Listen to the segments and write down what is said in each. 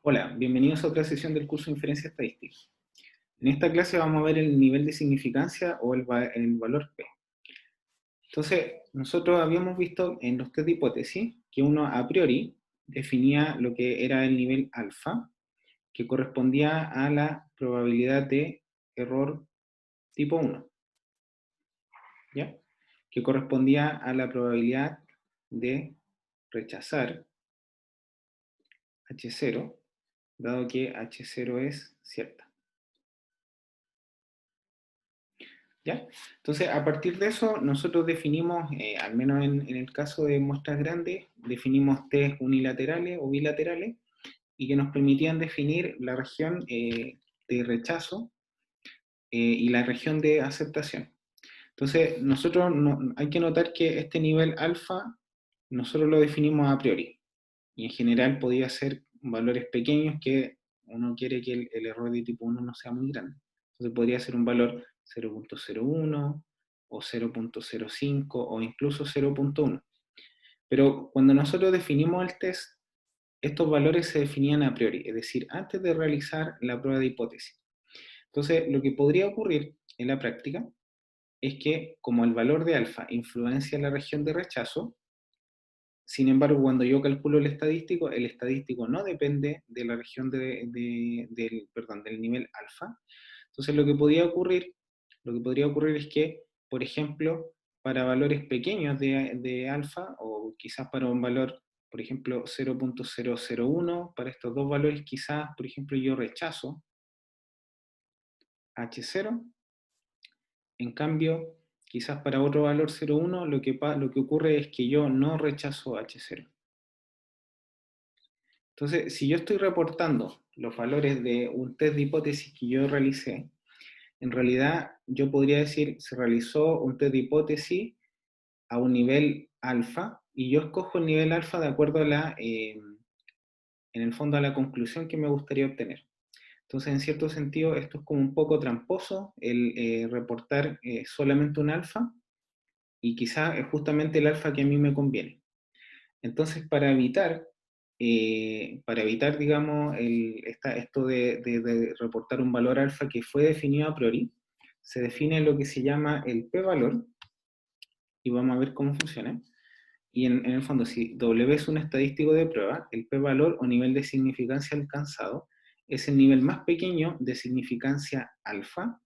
Hola, bienvenidos a otra sesión del curso de Inferencia Estadística. En esta clase vamos a ver el nivel de significancia o el valor P. Entonces, nosotros habíamos visto en los test de hipótesis que uno a priori definía lo que era el nivel alfa, que correspondía a la probabilidad de error tipo 1, ¿ya? Que correspondía a la probabilidad de rechazar H0, dado que H0 es cierta. ¿Ya? Entonces, a partir de eso, nosotros definimos, al menos en el caso de muestras grandes, definimos test unilaterales o bilaterales y que nos permitían definir la región de rechazo y la región de aceptación. Entonces, hay que notar que este nivel alfa nosotros lo definimos a priori y en general podía ser valores pequeños que uno quiere que el error de tipo 1 no sea muy grande. Entonces podría ser un valor 0.01 o 0.05 o incluso 0.1. Pero cuando nosotros definimos el test, estos valores se definían a priori, es decir, antes de realizar la prueba de hipótesis. Entonces, lo que podría ocurrir en la práctica es que como el valor de alfa influencia la región de rechazo, sin embargo, cuando yo calculo el estadístico no depende de la región del nivel alfa. Entonces, lo que podría ocurrir es que, por ejemplo, para valores pequeños de alfa, o quizás para un valor, por ejemplo, 0.001, para estos dos valores quizás, por ejemplo, yo rechazo H0. En cambio, quizás para otro valor 0.1, lo que ocurre es que yo no rechazo H0. Entonces, si yo estoy reportando los valores de un test de hipótesis que yo realicé, en realidad yo podría decir, se realizó un test de hipótesis a un nivel alfa, y yo escojo el nivel alfa de acuerdo en el fondo, a la conclusión que me gustaría obtener. Entonces, en cierto sentido, esto es como un poco tramposo, el reportar solamente un alfa, y quizá es justamente el alfa que a mí me conviene. Entonces, para evitar, digamos, esto de reportar un valor alfa que fue definido a priori, se define lo que se llama el p-valor, y vamos a ver cómo funciona. Y en el fondo, si W es un estadístico de prueba, el p-valor o nivel de significancia alcanzado es el nivel más pequeño de significancia alfa,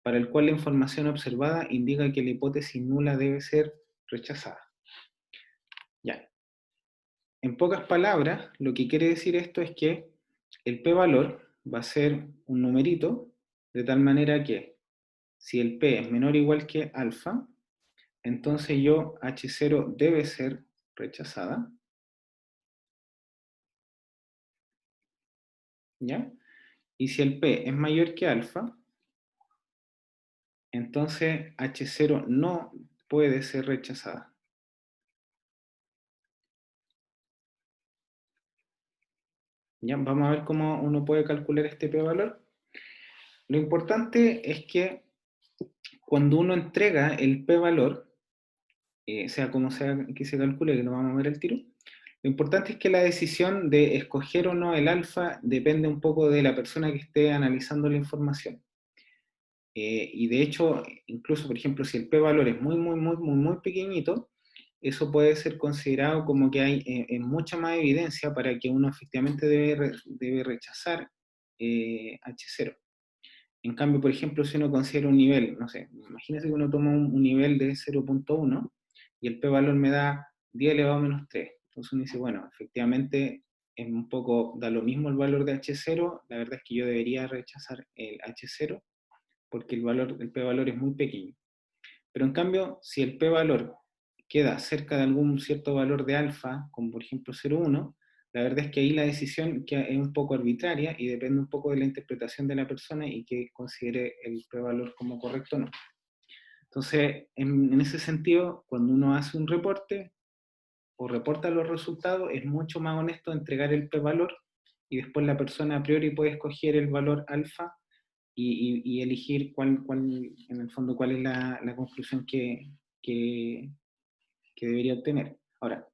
para el cual la información observada indica que la hipótesis nula debe ser rechazada. Ya, en pocas palabras, lo que quiere decir esto es que el p-valor va a ser un numerito, de tal manera que si el p es menor o igual que alfa, entonces H0 debe ser rechazada, ¿ya? Y si el p es mayor que alfa, entonces H0 no puede ser rechazada. ¿Ya? Vamos a ver cómo uno puede calcular este p-valor. Lo importante es que cuando uno entrega el p-valor, sea como sea que se calcule, que lo vamos a ver al tiro, lo importante es que la decisión de escoger o no el alfa depende un poco de la persona que esté analizando la información. Y de hecho, incluso, por ejemplo, si el p-valor es muy, muy, muy, muy, muy pequeñito, eso puede ser considerado como que hay mucha más evidencia para que uno efectivamente debe rechazar H0. En cambio, por ejemplo, si uno considera un nivel, no sé, imagínese que uno toma un nivel de 0.1 y el p-valor me da 10 elevado a menos 3. Entonces uno dice, bueno, efectivamente es un poco, da lo mismo el valor de H0, la verdad es que yo debería rechazar el H0 porque el p-valor es muy pequeño. Pero en cambio, si el p-valor queda cerca de algún cierto valor de alfa, como por ejemplo 0.1, la verdad es que ahí la decisión es un poco arbitraria y depende un poco de la interpretación de la persona y que considere el p-valor como correcto o no. Entonces, en ese sentido, cuando uno hace un reporte o reporta los resultados, es mucho más honesto entregar el p-valor, y después la persona a priori puede escoger el valor alfa y elegir en el fondo, cuál es la conclusión que, que debería obtener. Ahora,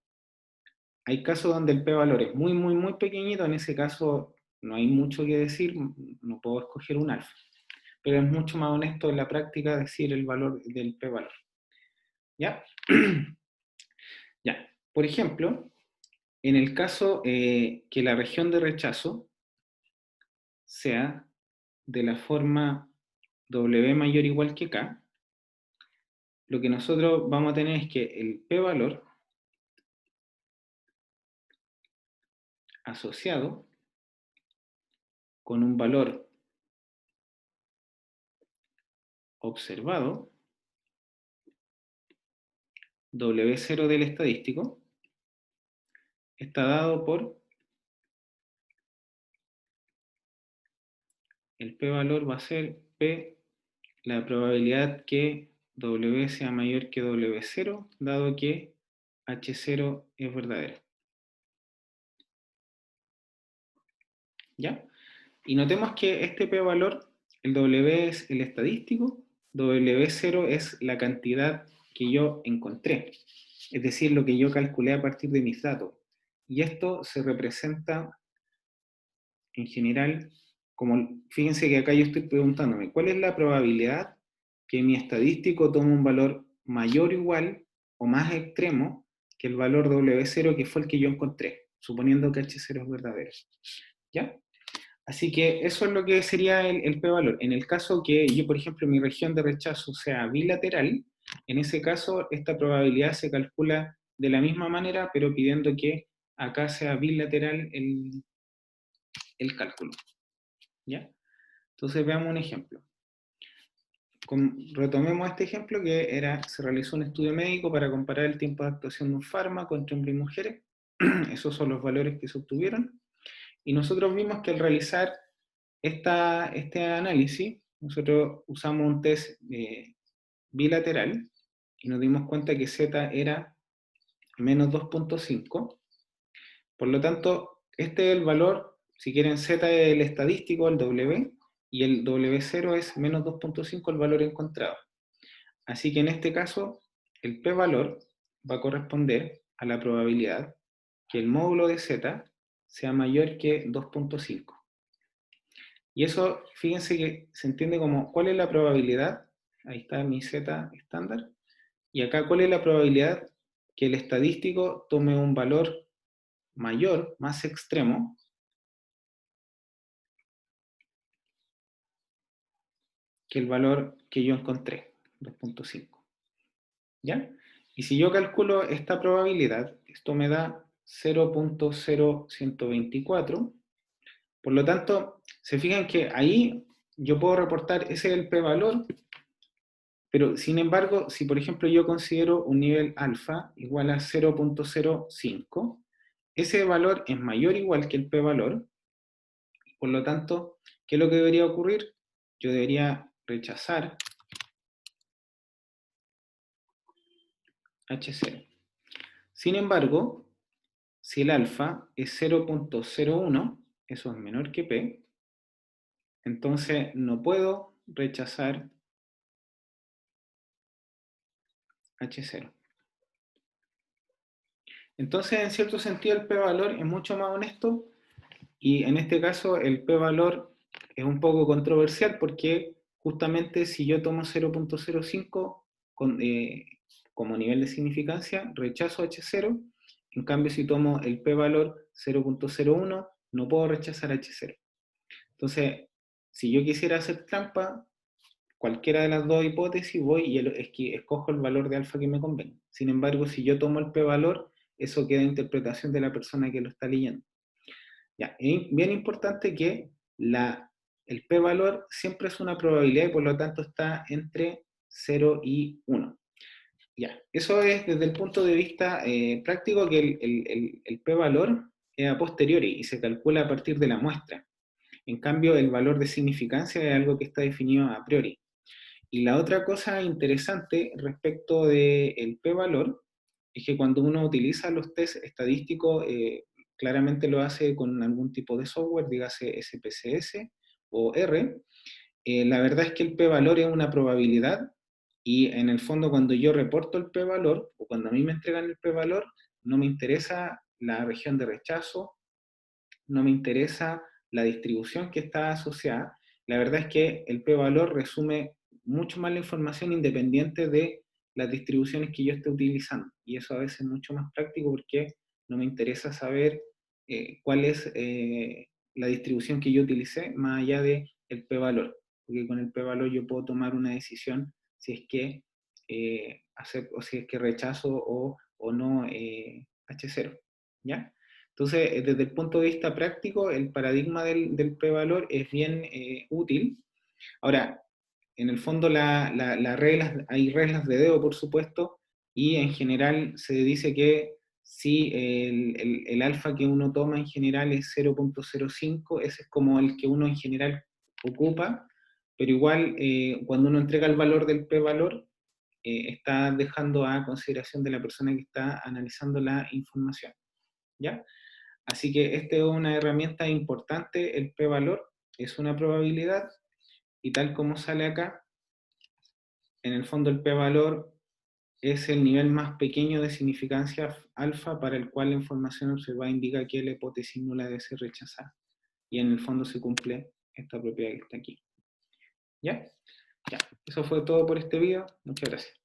hay casos donde el p-valor es muy, muy, muy pequeñito. En ese caso, no hay mucho que decir, no puedo escoger un alfa. Pero es mucho más honesto en la práctica decir el valor del p-valor. ¿Ya? Ya. Por ejemplo, en el caso que la región de rechazo sea de la forma W mayor o igual que K, lo que nosotros vamos a tener es que el p-valor asociado con un valor observado, W0 del estadístico, está dado por el p-valor va a ser P, la probabilidad que W sea mayor que W0, dado que H0 es verdadero. ¿Ya? Y notemos que este p-valor, el W es el estadístico, W0 es la cantidad que yo encontré, es decir, lo que yo calculé a partir de mis datos. Y esto se representa en general, como fíjense que acá yo estoy preguntándome, ¿cuál es la probabilidad que mi estadístico tome un valor mayor o igual o más extremo que el valor W0 que fue el que yo encontré, suponiendo que H0 es verdadero? ¿Ya? Así que eso es lo que sería el p-valor. En el caso que yo, por ejemplo, mi región de rechazo sea bilateral, en ese caso esta probabilidad se calcula de la misma manera, pero pidiendo que acá sea bilateral el cálculo. ¿Ya? Entonces veamos un ejemplo. Retomemos este ejemplo que era, se realizó un estudio médico para comparar el tiempo de actuación de un fármaco entre hombres y mujeres. Esos son los valores que se obtuvieron. Y nosotros vimos que al realizar este análisis, nosotros usamos un test bilateral y nos dimos cuenta que Z era menos 2.5. Por lo tanto, este es el valor, si quieren Z es el estadístico, el W, y el W0 es menos 2.5 el valor encontrado. Así que en este caso, el p-valor va a corresponder a la probabilidad que el módulo de Z sea mayor que 2.5. Y eso, fíjense que se entiende como, ¿cuál es la probabilidad? Ahí está mi Z estándar. Y acá, ¿cuál es la probabilidad que el estadístico tome un valor mayor, más extremo, que el valor que yo encontré, 2.5? ¿Ya? Y si yo calculo esta probabilidad, esto me da 0.0124. Por lo tanto, se fijan que ahí yo puedo reportar, ese es el p-valor, pero sin embargo, si por ejemplo yo considero un nivel alfa igual a 0.05, ese valor es mayor o igual que el p-valor. Por lo tanto, ¿qué es lo que debería ocurrir? Yo debería rechazar H0. Sin embargo, si el alfa es 0.01, eso es menor que P, entonces no puedo rechazar H0. Entonces, en cierto sentido, el p-valor es mucho más honesto y en este caso el p-valor es un poco controversial porque justamente si yo tomo 0.05 como nivel de significancia, rechazo H0. En cambio, si tomo el p-valor 0.01, no puedo rechazar H0. Entonces, si yo quisiera hacer trampa, cualquiera de las dos hipótesis voy y escojo el valor de alfa que me convenga. Sin embargo, si yo tomo el p-valor, eso queda a interpretación de la persona que lo está leyendo. Ya, es bien importante que el p-valor siempre es una probabilidad y por lo tanto está entre 0 y 1. Ya, eso es desde el punto de vista práctico que el p-valor es a posteriori y se calcula a partir de la muestra. En cambio, el valor de significancia es algo que está definido a priori. Y la otra cosa interesante respecto del p-valor es que cuando uno utiliza los test estadísticos, claramente lo hace con algún tipo de software, dígase SPSS o R. La verdad es que el p-valor es una probabilidad y en el fondo cuando yo reporto el p-valor o cuando a mí me entregan el p-valor, no me interesa la región de rechazo, no me interesa la distribución que está asociada, la verdad es que el p-valor resume mucho más la información independiente de las distribuciones que yo esté utilizando. Y eso a veces es mucho más práctico porque no me interesa saber cuál es la distribución que yo utilicé más allá del p-valor. Porque con el p-valor yo puedo tomar una decisión si es que acepto, o si es que rechazo o no H0. ¿Ya? Entonces, desde el punto de vista práctico, el paradigma del p-valor es bien útil. Ahora, en el fondo reglas, hay reglas de dedo, por supuesto, y en general se dice que si el alfa que uno toma en general es 0.05, ese es como el que uno en general ocupa, pero igual cuando uno entrega el valor del p-valor, está dejando a consideración de la persona que está analizando la información. ¿Ya? Así que esta es una herramienta importante, el p-valor, es una probabilidad, y tal como sale acá, en el fondo el p-valor es el nivel más pequeño de significancia alfa para el cual la información observada indica que la hipótesis nula debe ser rechazada. Y en el fondo se cumple esta propiedad que está aquí. ¿Ya? Ya. Eso fue todo por este video. Muchas gracias.